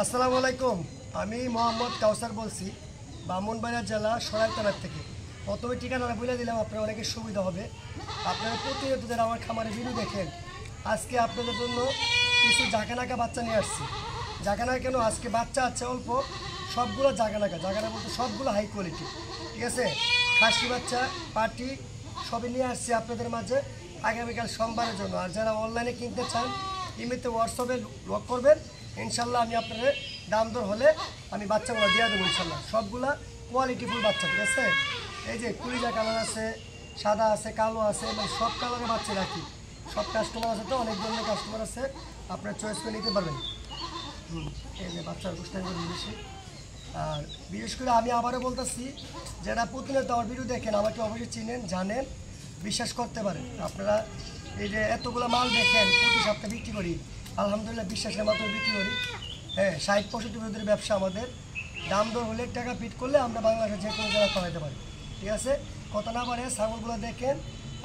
আসসালামু আলাইকুম। আমি মোহাম্মদ কাউসার বলছি, ব্রাহ্মণবাড়িয়া জেলা সরাইল থেকে। প্রথমে ঠিকানাটা বলে দিলাম, আপনার অনেক সুবিধা হবে। আপনারা প্রতিনিয়ত যারা আমার খামারে ভিডিও দেখেন, আজকে আপনাদের জন্য কিছু জাকানাকা বাচ্চা নিয়ে আসছি। জাকানাকা কেন, আজকে বাচ্চা আছে অল্প, সবগুলো জাকানাকা বলতে সবগুলো হাই কোয়ালিটি, ঠিক আছে। খাসি বাচ্চা, পাটি সবই নিয়ে আসছি আপনাদের মাঝে আগামীকাল সোমবারের জন্য। আর যারা অনলাইনে কিনতে চান, ইমেতে হোয়াটসঅ্যাপে লক করবেন, ইনশাল্লাহ আমি আপনাদের দাম দর হলে আমি বাচ্চাগুলো দিয়ে দেবো ইনশাল্লাহ। সবগুলা কোয়ালিটিফুল বাচ্চা, ঠিক আছে। এই যে কুড়িজা কালার আছে, সাদা আছে, কালো আছে, মানে সব কালারের বাচ্চা রাখি। সব কাস্টমার আছে, তো অনেক ধরনের কাস্টমার আছে, আপনারা চয়েস করে নিতে পারবেন। এই যে বাচ্চার গোষ্ঠী বেশি। আর বিশেষ করে আমি আবারও বলতেছি, যারা প্রতিনিয়ত আমার ভিডিও দেখেন, আমাকে অবশ্যই চিনেন, জানেন, বিশ্বাস করতে পারেন। আপনারা এই যে এতগুলো মাল দেখেন, প্রতি সপ্তাহে বিক্রি করি, আলহামদুলিল্লাহ বিশ্বাসের মাধ্যমে বিক্রি করি। হ্যাঁ, 60-65 বছরের ব্যবসা আমাদের। দাম দর হলে টাকা ফিট করলে আমরা বাংলাদেশের যে কোনো জায়গায় পাঠাতে পারি, ঠিক আছে। কত না পারে ছাগলগুলো দেখেন।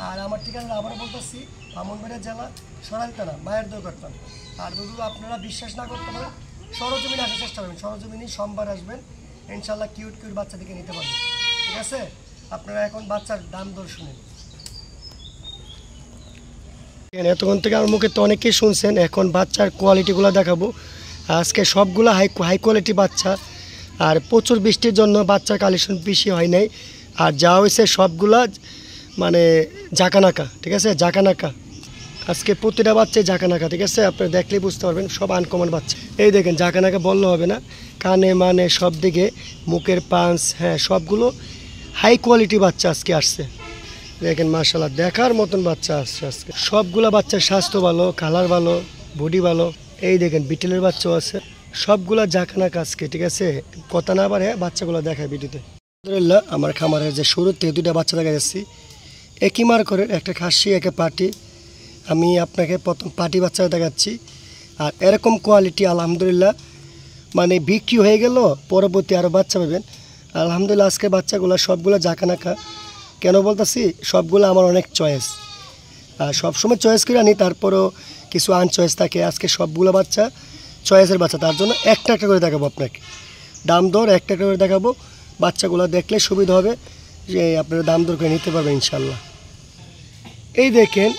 আর আমার ঠিকানা আবারও বলতেছি, ব্রাহ্মণবাড়িয়া জেলা সরাইল থানা, মায়ের দোকান। আর যদি আপনারা বিশ্বাস না করতে পারেন, সরজমিনে আসার চেষ্টা করবেন। সরজমিনে সোমবার আসবেন, ইনশাল্লাহ কিউট বাচ্চা থেকে নিতে পারবেন, ঠিক আছে। আপনারা এখন বাচ্চার দাম দর শুনেন। এতক্ষণ থেকে আমার মুখে তো অনেকেই শুনছেন, এখন বাচ্চার কোয়ালিটিগুলো দেখাবো। আজকে সবগুলো হাই কোয়ালিটি বাচ্চা। আর প্রচুর বৃষ্টির জন্য বাচ্চার কালেকশন বেশি হয় নাই। আর যা হয়েছে সবগুলা মানে জাকানাকা, ঠিক আছে, জাকানাকা। আজকে প্রতিটা বাচ্চাই জাকানাকা, ঠিক আছে। আপনারা দেখলেই বুঝতে পারবেন, সব আনকমন বাচ্চা। এই দেখেন, জাকানাকা বললে হবে না, কানে মানে সব দিকে, মুখের পাঞ্চ, হ্যাঁ সবগুলো হাই কোয়ালিটি বাচ্চা আজকে আসছে। দেখেন মাশাআল্লাহ, দেখার মতন বাচ্চা আসছে আজকে। সবগুলা বাচ্চার স্বাস্থ্য ভালো, কালার ভালো, বডি ভালো। এই দেখেন বিটেলের বাচ্চাও আছে, সবগুলা জাকানাকা আজকে, ঠিক আছে। কথা না পারে বাচ্চাগুলো দেখায় ভিডিওতে। আলহামদুলিল্লাহ, আমার খামারের যে শুরুর থেকে দুইটা বাচ্চা দেখা যাচ্ছি, একই মার্কেটের, একটা খাসি একটা পাটি। আমি আপনাকে প্রথম পাটি বাচ্চা দেখাচ্ছি। আর এরকম কোয়ালিটি আলহামদুলিল্লাহ মানে বিক্রি হয়ে গেল, পরবর্তী আরও বাচ্চা পাবেন আলহামদুলিল্লাহ। আজকে বাচ্চাগুলো সবগুলো জাকানাকা। কেন বলতেছি, সবগুলো আমার অনেক চয়েস। আর সবসময় চয়েস করে আনি, তারপরও কিছু আনচয়েস থাকে। আজকে সবগুলো বাচ্চা চয়েসের বাচ্চা, তার জন্য একটা করে দেখাবো আপনাকে। দাম দর একটা করে দেখাবো, বাচ্চাগুলো দেখলে সুবিধা হবে, যে আপনারা দাম দর করে নিতে পারবেন ইনশাল্লাহ। এই দেখেন,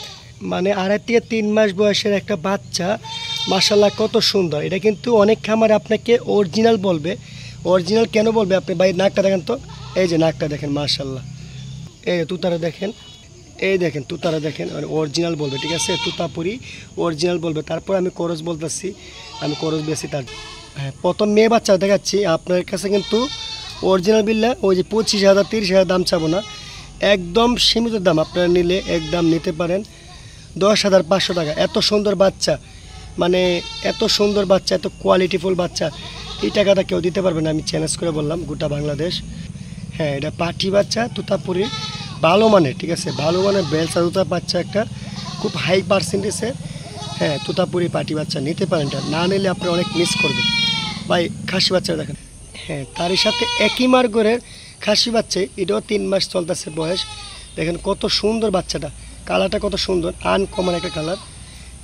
মানে 2.5 থেকে 3 মাস বয়সের একটা বাচ্চা, মাশাল্লাহ কত সুন্দর। এটা কিন্তু অনেক খামারে আপনাকে অরিজিনাল বলবে। অরিজিনাল কেন বলবে, আপনি ভাই নাকটা দেখেন তো, এই যে নাকটা দেখেন মাশাল্লাহ। এই তুতারা দেখেন, এই দেখেন তুতারা দেখেন, মানে অরিজিনাল বলবে, ঠিক আছে। তুতাপুরি অরিজিনাল বলবে। তারপর আমি করজ বলতেছি, আমি করজ বেশি। তার হ্যাঁ, প্রথম মেয়ে বাচ্চা দেখাচ্ছি আপনার কাছে, কিন্তু অরিজিনাল বিল্লা ওই যে 25,000 30,000 দাম চাবো না, একদম সীমিত দাম। আপনারা নিলে একদম নিতে পারেন 10,500 টাকা। এত সুন্দর বাচ্চা, মানে এত সুন্দর বাচ্চা, এত কোয়ালিটিফুল বাচ্চা, এই টাকাটা কেউ দিতে পারবে না, আমি চ্যালেঞ্জ করে বললাম, গোটা বাংলাদেশ। হ্যাঁ, এটা পাটি বাচ্চা, তুতাপুরি, ভালো মানের, ঠিক আছে, ভালো মানের বেলসা তুতা বাচ্চা, একটা খুব হাই পার্সেন্টেজে। হ্যাঁ, তুতাপুরি পাটি বাচ্চা নিতে পারেন, এটা না নিলে আপনি অনেক মিস করবেন ভাই। খাসি বাচ্চা দেখেন, হ্যাঁ তারই সাথে একই মার্গরের খাসি বাচ্চা, এটাও 3 মাস চলতেছে বয়স। দেখেন কত সুন্দর বাচ্চাটা, কালারটা কত সুন্দর, আনকমন একটা কালার।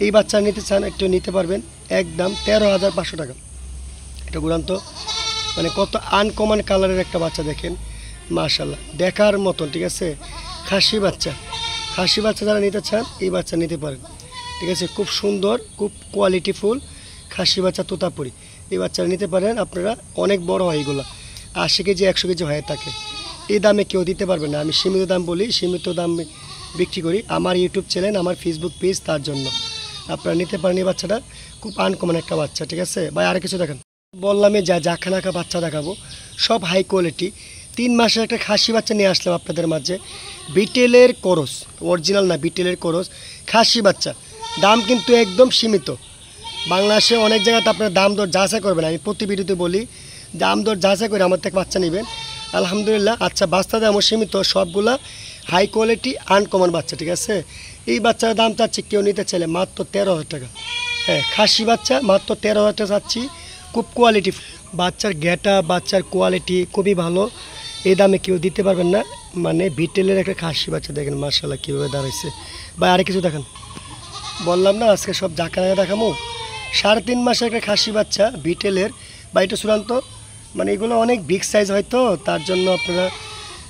এই বাচ্চা নিতে চান, একটু নিতে পারবেন, একদম 13,500 টাকা। এটা গুরান্ত, মানে কত আনকমন কালারের একটা বাচ্চা দেখেন মাশাল্লাহ, দেখার মতন, ঠিক আছে। খাসি বাচ্চা যারা নিতে চান, এই বাচ্চা নিতে পারেন, ঠিক আছে। খুব সুন্দর, খুব কোয়ালিটিফুল খাসি বাচ্চা তুতাপুরি, এই বাচ্চা নিতে পারেন আপনারা। অনেক বড় হয় এগুলো, 80 কেজি 100 কেজি হয়ে থাকে। এই দামে কেউ দিতে পারবে না, আমি সীমিত দাম বলি, সীমিত দাম বিক্রি করি। আমার ইউটিউব চ্যানেল, আমার ফেসবুক পেজ, তার জন্য আপনারা নিতে পারেন। এই বাচ্চাটা খুব আনকমন একটা বাচ্চা, ঠিক আছে ভাই। আর কিছু দেখেন, বললামই যা জাখানাকা বাচ্চা দেখাবো, সব হাই কোয়ালিটি। 3 মাসের একটা খাসি বাচ্চা নিয়ে আসলাম আপনাদের মাঝে, বিটেলের করস, অরিজিনাল না, বিটেলের করস খাসি বাচ্চা। দাম কিন্তু একদম সীমিত। বাংলাদেশে অনেক জায়গাতে আপনার দাম দর যাচাই করবেন, আমি প্রতি ভিডিওতে বলি, দাম দর যাচাই করে আমার থেকে বাচ্চা নেবেন আলহামদুলিল্লাহ। আচ্ছা, বাচ্চা দাম সীমিত, সবগুলা হাই কোয়ালিটি আনকমন বাচ্চা, ঠিক আছে। এই বাচ্চার দাম চাচ্ছি কেউ নিতে চাইলে মাত্র 13,000 টাকা। হ্যাঁ, খাসি বাচ্চা মাত্র 13,000 টাকা চাচ্ছি, খুব কোয়ালিটি। বাচ্চার গ্যাটা, বাচ্চার কোয়ালিটি খুবই ভালো, এই দামে কেউ দিতে পারবেন না। মানে বিটেলের একটা খাসি বাচ্চা দেখেন মাশাআল্লাহ কীভাবে দাঁড়াইছে। বা আর কিছু দেখেন, বললাম না আজকে সব জাকানাকা দেখাবো। 3.5 মাসের একটা খাসি বাচ্চা বিটেলের বা এটা চূড়ান্ত, মানে এগুলো অনেক বিগ সাইজ হয়তো, তার জন্য আপনারা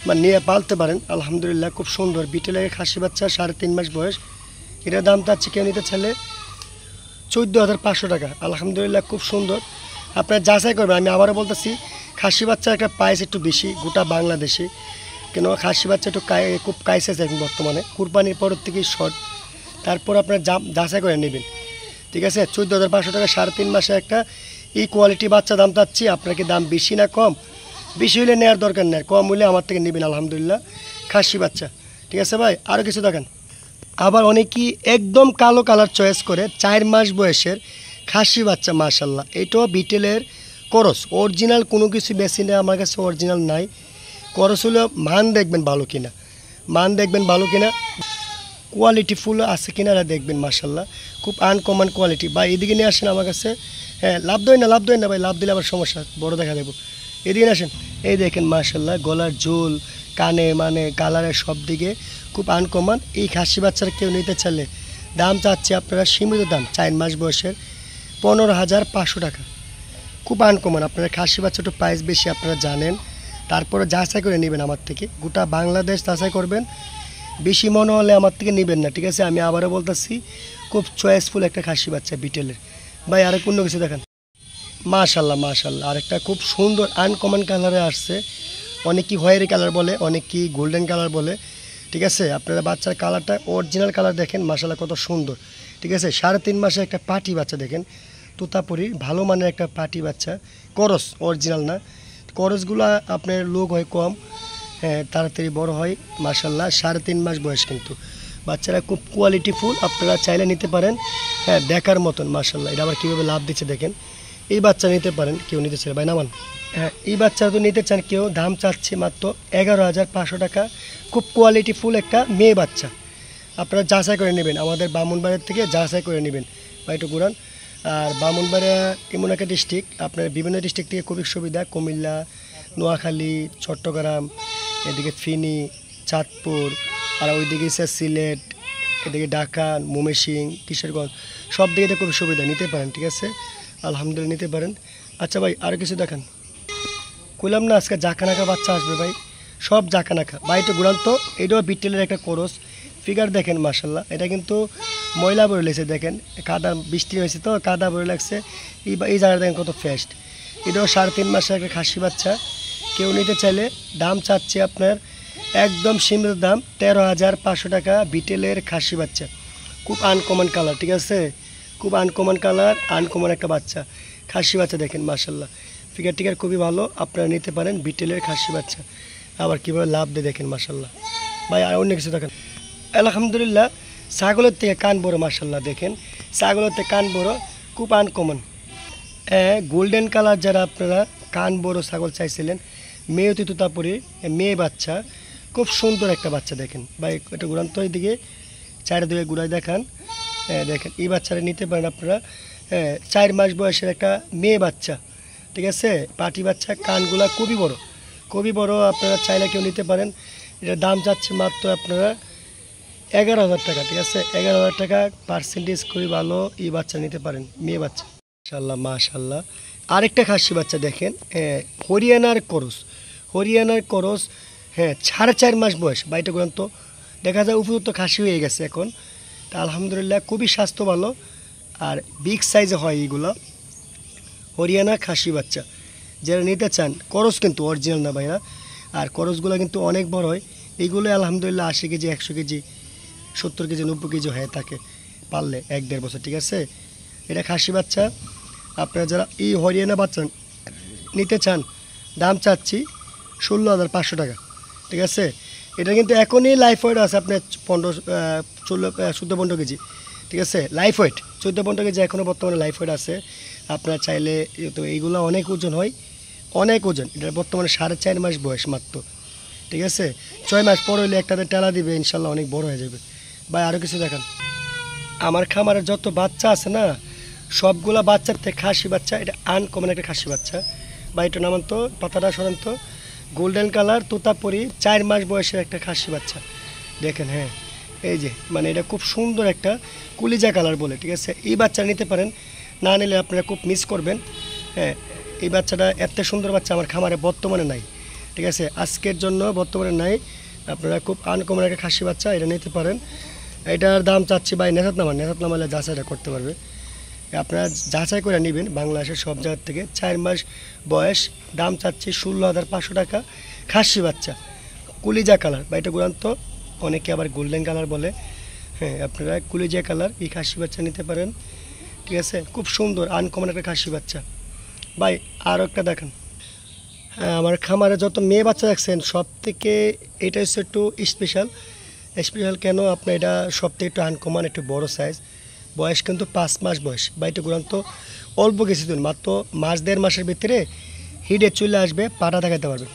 মানে নিয়ে পালতে পারেন। আলহামদুলিল্লাহ খুব সুন্দর বিটেলের খাসি বাচ্চা, 3.5 মাস বয়স। এটার দাম চাচ্ছে কেউ নিতে চাইলে 14,500 টাকা। আলহামদুলিল্লাহ খুব সুন্দর, আপনারা যাচাই করবেন। আমি আবারও বলতেছি, খাসি বাচ্চার একটা প্রাইস একটু বেশি গোটা বাংলাদেশে, কেন খাসি বাচ্চা একটু খুব কাইসেস এখন বর্তমানে, কুরবানির পরের থেকেই শর্ট। তারপর আপনার যাচাই করে নেবেন, ঠিক আছে। 14,500 টাকা 3.5 মাসে একটা এই কোয়ালিটি বাচ্চা দাম চাচ্ছি। আপনাকে দাম বেশি না কম? বেশি হলে নেওয়ার দরকার নেই, কম হলে আমার থেকে নেবেন। আলহামদুলিল্লাহ খাসি বাচ্চা, ঠিক আছে ভাই। আরও কিছু দেখেন। আবার অনেকেই একদম কালো কালার চয়েস করে 4 মাস বয়সের খাসি বাচ্চা, মাশাল্লাহ এটাও বিটেলের করস, অরিজিনাল কোনো কিছু বেশি নেই আমার কাছে, অরিজিনাল নাই। করস হলো মান দেখবেন ভালো কিনা, মান দেখবেন ভালো কিনা, কোয়ালিটি ফুল আছে কিনা এটা দেখবেন। মাশাল্লাহ খুব আনকমন কোয়ালিটি। বা এদিকে নিয়ে আসেন আমার কাছে। হ্যাঁ, লাভ দেয় না ভাই, লাভ দিলে আবার সমস্যা, বড় দেখা দেবো। এদিকে আসেন, এই দেখেন মাশাল্লাহ গলার ঝোল, কানে মানে কালারের সব দিকে খুব আনকমন। এই খাসি বাচ্চার কেউ নিতে চাইলে দাম চাচ্ছে আপনারা সীমিত দাম, 4 মাস বয়সের 15,500 টাকা। খুব আনকমন। আপনারা খাসি বাচ্চা একটু প্রাইস বেশি আপনারা জানেন, তারপরে যাচাই করে নেবেন আমার থেকে, গোটা বাংলাদেশ যাচাই করবেন। বেশি মনে হলে আমার থেকে নেবেন না, ঠিক আছে। আমি আবারও বলতেছি, খুব চয়েসফুল একটা খাসি বাচ্চা বিটেলের। ভাই আরেক অন্য কিছু দেখেন। মাশাল্লাহ আরেকটা খুব সুন্দর আনকমন কালারে আসছে। অনেকেই হোয়াইট কালার বলে, অনেকেই গোল্ডেন কালার বলে, ঠিক আছে। আপনারা বাচ্চার কালারটা অরিজিনাল কালার দেখেন, মাশাল্লাহ কত সুন্দর, ঠিক আছে। 3.5 মাসে একটা পাটি বাচ্চা দেখেন, তোতাপুরি ভালো মানের একটা পাটি বাচ্চা, করস অরিজিনাল না। করসগুলো আপনার লোক হয় কম, হ্যাঁ তাড়াতাড়ি বড় হয়। মাশাল্লাহ 3.5 মাস বয়স, কিন্তু বাচ্চারা খুব কোয়ালিটি ফুল, আপনারা চাইলে নিতে পারেন। হ্যাঁ দেখার মতন মাশাল্লাহ। এটা আবার কীভাবে লাভ দিচ্ছে দেখেন। এই বাচ্চা নিতে পারেন কেউ নিতে চাই ভাই, নামান। হ্যাঁ এই বাচ্চা তো নিতে চান কেউ, দাম চাচ্ছে মাত্র 11,500 টাকা। খুব কোয়ালিটি ফুল একটা মেয়ে বাচ্চা, আপনারা যাচাই করে নেবেন আমাদের ব্রাহ্মণবাড়িয়ার থেকে, যাচাই করে নেবেন বা একটু ঘুরান। আর ব্রাহ্মণবাড়িয়া এমন একটা ডিস্ট্রিক্ট, আপনার বিভিন্ন ডিস্ট্রিক্ট থেকে খুবই সুবিধা, কুমিল্লা, নোয়াখালী, চট্টগ্রাম, এদিকে ফেনী, চাঁদপুর, আর ওইদিকে সিলেট, এদিকে ঢাকা, ময়মনসিংহ, কিশোরগঞ্জ, সব দিকে খুব সুবিধা, নিতে পারেন, ঠিক আছে। আলহামদুলিল্লাহ নিতে পারেন। আচ্ছা ভাই আরও কিছু দেখান। কইলাম না আজকে জাকানাকা বাচ্চা আসবে ভাই, সব জাকানাকা। ভাই একটু ঘুরান তো। এটাও বিটেলের একটা করস, ফিগার দেখেন মাশাল্লাহ। এটা কিন্তু ময়লা ভরে লেগেছে দেখেন, কাদা বৃষ্টি হয়েছে তো কাদা ভরে লাগছে। এই জায়গাটা দেখেন কত ফ্রেস্ট। এটাও 3.5 মাসের একটা খাসি বাচ্চা। কেউ নিতে চাইলে দাম চাচ্ছে আপনার একদম সীমিত দাম 13,500 টাকা। বিটেলের খাসি বাচ্চা, খুব আনকমন কালার, ঠিক আছে। খুব আনকমন কালার, আনকমন একটা বাচ্চা, খাসি বাচ্চা দেখেন মাশাল্লাহ। ফিগার টিগার খুবই ভালো, আপনারা নিতে পারেন বিটেলের খাসি বাচ্চা। আবার কীভাবে লাভ দিয়ে দেখেন মাশাল্লাহ। ভাই আর অন্য কিছু দেখেন। আলহামদুলিল্লাহ ছাগলের থেকে কান বড়, মাশাল্লাহ দেখেন ছাগলের থেকে কান বড়, খুব আনকমন। গোল্ডেন কালার যারা আপনারা কান বড় ছাগল চাইছিলেন, মেয়ে তুতাপুরি মেয়ে বাচ্চা, খুব সুন্দর একটা বাচ্চা দেখেন। ভাই এটা ঘুরান তো এইদিকে, চারিদিকে ঘুরাই দেখান। দেখেন এই বাচ্চাটা নিতে পারেন আপনারা। 4 মাস বয়সের একটা মেয়ে বাচ্চা, ঠিক আছে। পাটি বাচ্চা, কানগুলা খুবই বড়, আপনারা চাইলে কেউ নিতে পারেন। এটার দাম যাচ্ছে মাত্র আপনারা 11,000 টাকা, ঠিক আছে। 11,000 টাকা, পার্সেন্টেজ খুবই ভালো। এই বাচ্চা নিতে পারেন, মেয়ে বাচ্চা। মাশাল্লাহ আরেকটা খাসি বাচ্চা দেখেন, হরিয়ানার করস, হ্যাঁ 4.5 মাস বয়স। বাড়িটা গ্রন্থ দেখা যায় উপযুক্ত খাসি হয়ে গেছে এখন। তা আলহামদুলিল্লাহ খুবই স্বাস্থ্য ভালো, আর বিগ সাইজে হয় এইগুলো। হরিয়ানা খাসি বাচ্চা যারা নিতে চান, করস কিন্তু অরিজিনাল না ভাইয়া, আর করসগুলো কিন্তু অনেক বড় হয়। এইগুলো আলহামদুলিল্লাহ 80 কেজি, 100 কেজি, 70 কেজি, 90 কেজি হয়ে থাকে পারলে 1-1.5 বছর, ঠিক আছে। এটা খাসি বাচ্চা। আপনারা যারা এই হরিয়ানা বাচ্চা নিতে চান, দাম চাচ্ছি 16,500 টাকা, ঠিক আছে। এটা কিন্তু এখনই লাইফ ওয়েট আছে আপনার 14-15 কেজি, ঠিক আছে। লাইফ ওয়েট 14-15 কেজি এখনও বর্তমানে লাইফ ওয়েট আছে। আপনারা চাইলে তো এইগুলো অনেক ওজন হয়, অনেক ওজন। এটা বর্তমানে 4.5 মাস বয়স মাত্র, ঠিক আছে। 6 মাস পর হইলে একটাতে টেলা দিবে, ইনশাল্লাহ অনেক বড় হয়ে যাবে। ভাই আরও কিছু দেখান। আমার খামারের যত বাচ্চা আছে না, সবগুলা বাচ্চার থেকে খাসি বাচ্চা এটা আনকমন একটা খাসি বাচ্চা। বা এটা নামান তো, পাতাটা সরান তো। গোল্ডেন কালার তোতাপুরি 4 মাস বয়সের একটা খাসি বাচ্চা দেখেন। হ্যাঁ এই যে মানে এটা খুব সুন্দর একটা কুলিজা কালার বলে, ঠিক আছে। এই বাচ্চা নিতে পারেন, না নিলে আপনারা খুব মিস করবেন। হ্যাঁ, এই বাচ্চাটা এত সুন্দর বাচ্চা আমার খামারে বর্তমানে নাই, ঠিক আছে, আজকের জন্য বর্তমানে নাই। আপনারা খুব আনকমন একটা খাসি বাচ্চা, এটা নিতে পারেন। এটার দাম চাচ্ছি ভাই নেশাত নামালে যাচাইটা করতে পারবে। আপনারা যাচাই করে নেবেন বাংলাদেশের সব জায়গার থেকে। 4 মাস বয়স, দাম চাচ্ছি 16,500 টাকা। খাসি বাচ্চা, কুলিজা কালার বা এটা গুরান্ত, অনেকে আবার গোল্ডেন কালার বলে। হ্যাঁ, আপনারা কুলিজা কালার এই খাসি বাচ্চা নিতে পারেন, ঠিক আছে। খুব সুন্দর আনকমন একটা খাসি বাচ্চা। ভাই আরও একটা দেখেন। হ্যাঁ, আমার খামারে যত মেয়ে বাচ্চা দেখছেন সব থেকে এটা হচ্ছে একটু স্পেশাল। কেন, আপনার এটা সব থেকে একটু আনকমন, একটু বড় সাইজ। বয়স কিন্তু 5 মাস বয়স। বা এটা গুরান্ত অল্প কিছুদিন, মাত্র মাস 1.5 মাসের ভিতরে হিডে চলে আসবে, পাটা দেখাতে পারবে।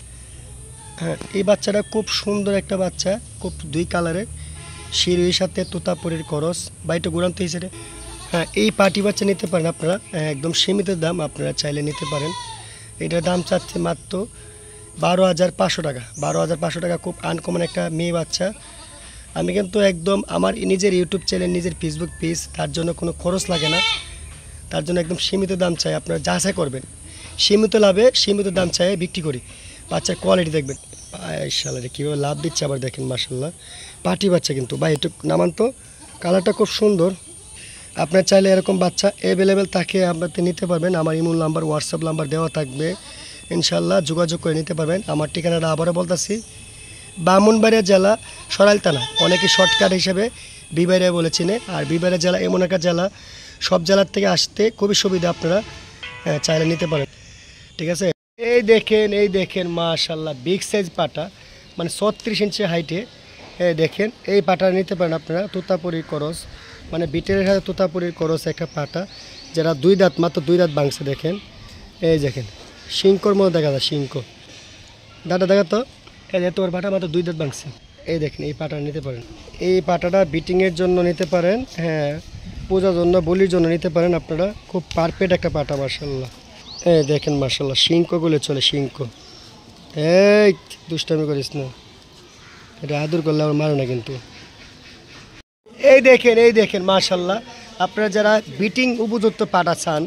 হ্যাঁ, এই বাচ্চাটা খুব সুন্দর একটা বাচ্চা, খুব 2 কালারের, শিরোহির সাথে তোতাপুরির করস বা এটা গুরান্ত হিসেবে। হ্যাঁ, এই পাটি বাচ্চা নিতে পারেন আপনারা, একদম সীমিত দাম, আপনারা চাইলে নিতে পারেন। এটার দাম চাচ্ছে মাত্র 12,500 টাকা। 12,500 টাকা, খুব আনকমন একটা মেয়ে বাচ্চা। আমি কিন্তু একদম আমার নিজের ইউটিউব চ্যানেল, নিজের ফেসবুক পেজ, তার জন্য কোনো খরচ লাগে না, তার জন্য একদম সীমিত দাম চাই। আপনারা যাচাই করবেন, সীমিত লাভে সীমিত দাম চাই বিক্রি করি। বাচ্চার কোয়ালিটি দেখবেন, শালারে কীভাবে লাভ দিচ্ছে আবার দেখেন, মাশাল্লাহ পাটি বাচ্চা কিন্তু। ভাই একটু নামান তো, কালারটা খুব সুন্দর। আপনার চাইলে এরকম বাচ্চা অ্যাভেলেবেল থাকে, আপনাতে নিতে পারবেন। আমার ইমো নাম্বার, হোয়াটসঅ্যাপ নাম্বার দেওয়া থাকবে, ইনশাল্লাহ যোগাযোগ করে নিতে পারবেন। আমার ঠিকানাটা আবারও বলতেছি, ব্রাহ্মণবাড়িয়া জেলা, সরাইল থানা, অনেকে শর্টকাট হিসেবে বিবাড়িয়া বলে চিনে। আর বিবাড়িয়া জেলা এমন একটা জেলা, সব জেলার থেকে আসতে খুবই সুবিধা, আপনারা চাইলে নিতে পারেন, ঠিক আছে। এই দেখেন মাশাল্লাহ বিগ সাইজ পাটা, মানে 36 ইঞ্চি হাইটে। দেখেন এই পাটা নিতে পারেন আপনারা। তোতাপুরির করস, মানে বিটের সাথে তোতাপুরির করস একটা পাটা, যারা 2 দাঁত, মাত্র 2 দাঁত ভাঙছে। দেখেন, এই দেখেন শিঙ্কর মধ্যে দেখা যায়, শিঙ্ক দাঁটা দেখা তো, এই যে তোর পাটা মাত্র 2 দাঁত ভাঙছে। এই দেখেন এই পাটা নিতে পারেন। এই পাটাটা বিটিংয়ের জন্য নিতে পারেন, হ্যাঁ পূজার জন্য, বলির জন্য নিতে পারেন আপনারা। খুব পারফেক্ট একটা পাটা মাশাল্লাহ। এই দেখেন মাশাল্লাহ, শিঙ্কগুলো চলে, শিঙ্ক। এই দুষ্টামি করিস না, এটা আদর করলে আমার মারে না কিন্তু। এই দেখেন মাশাল্লাহ, আপনারা যারা বিটিং উপযুক্ত পাটা চান,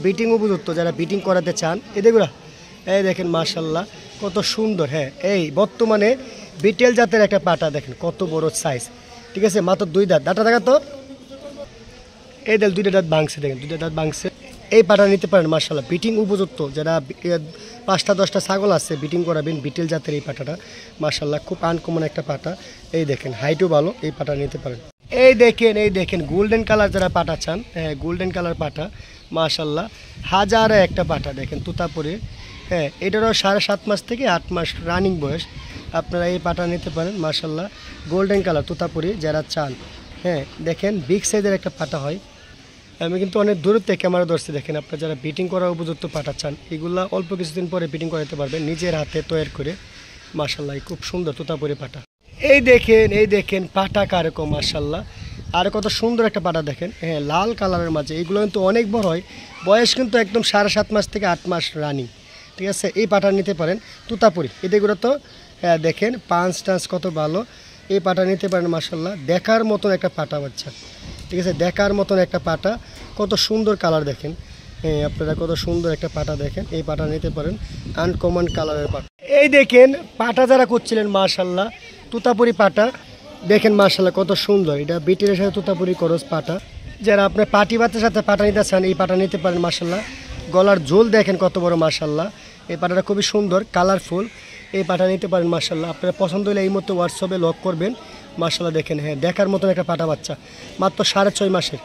বিটিং উপযুক্ত যারা বিটিং করাতে চান, এদেরগুলা এই দেখেন মাশাল্লাহ কত সুন্দর। হ্যাঁ, এই বর্তমানে বিটেল জাতের একটা পাটা দেখেন কত বড় সাইজ, ঠিক আছে। মাত্র 2 দাঁত, দাঁতটা দেখা তো, এই দেখ 2টা দাঁত ভাঙছে, দেখেন 2টা দাঁত ভাঙছে। এই পাটা নিতে পারেন মাশাল্লাহ, বিটিং উপযুক্ত। যারা 5টা 10টা ছাগল আছে বিটিং করাবেন, বিটেল জাতের এই পাটাটা মাশাল্লাহ খুব আনকমন একটা পাটা। এই দেখেন হাইটও ভালো, এই পাটা নিতে পারেন। এই দেখেন গোল্ডেন কালার যারা পাটা চান, হ্যাঁ গোল্ডেন কালার পাটা মাশাল্লাহ, হাজারে একটা পাটা দেখেন তোতাপুরি। হ্যাঁ, এটারও 7.5 মাস থেকে 8 মাস রানিং বয়স। আপনারা এই পাটা নিতে পারেন মাশাল্লাহ, গোল্ডেন কালার তোতাপুরি যারা চান। হ্যাঁ, দেখেন বিগ সাইজের একটা পাটা হয়। আমি কিন্তু অনেক দূর থেকে ক্যামেরা ধরছি। দেখেন আপনারা যারা বিটিং করার উপযুক্ত পাটা চান, এগুলা অল্প কিছুদিন পরে বিটিং করাতে পারবেন নিজের হাতে তৈরি করে। মাশাল্লাহ খুব সুন্দর তোতাপুরি পাটা। এই দেখেন পাটা কারকম মাশাল্লাহ, আর কত সুন্দর একটা পাটা দেখেন। হ্যাঁ, লাল কালারের মাঝে, এগুলো কিন্তু অনেক বড় হয়, বয়স কিন্তু একদম 7.5 মাস থেকে 8 মাস রানিং, ঠিক আছে। এই পাটা নিতে পারেন তোতাপুরি। এদেরগুলো তো হ্যাঁ দেখেন পাঁচ টাঞ্চ কত ভালো, এই পাটা নিতে পারেন মাশাল্লাহ। দেখার মতন একটা পাটা বাচ্চা, ঠিক আছে, দেখার মতন একটা পাটা, কত সুন্দর কালার দেখেন। হ্যাঁ, আপনারা কত সুন্দর একটা পাটা দেখেন, এই পাটা নিতে পারেন, আনকমন কালারের পাটা। এই দেখেন পাটা যারা করছিলেন মাশাল্লাহ, তোতাপুরি পাটা দেখেন মাশাল্লাহ কত সুন্দর। এটা বিটের সাথে তোতাপুরি করস পাটা, যারা আপনার পাটি বাচ্চার সাথে পাটা নিতে চান এই পাটা নিতে পারেন মাশাল্লাহ। গলার ঝোল দেখেন কত বড় মাশাল্লাহ, এই পাটাটা খুবই সুন্দর কালারফুল, এই পাটা নিতে পারেন মাশাল্লাহ। আপনারা পছন্দ হলে এই মতো হোয়াটসঅ্যাপে লক করবেন মাশাল্লাহ। দেখেন হ্যাঁ, দেখার মতন একটা পাটা বাচ্চা, মাত্র 6.5 মাসের,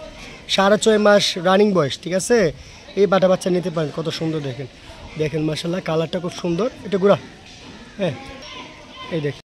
6.5 মাস রানিং বয়স, ঠিক আছে। এই পাটা বাচ্চা নিতে পারেন, কত সুন্দর দেখেন মাশাল্লাহ, কালারটা খুব সুন্দর। এটা গুড়া, হ্যাঁ এই দেখেন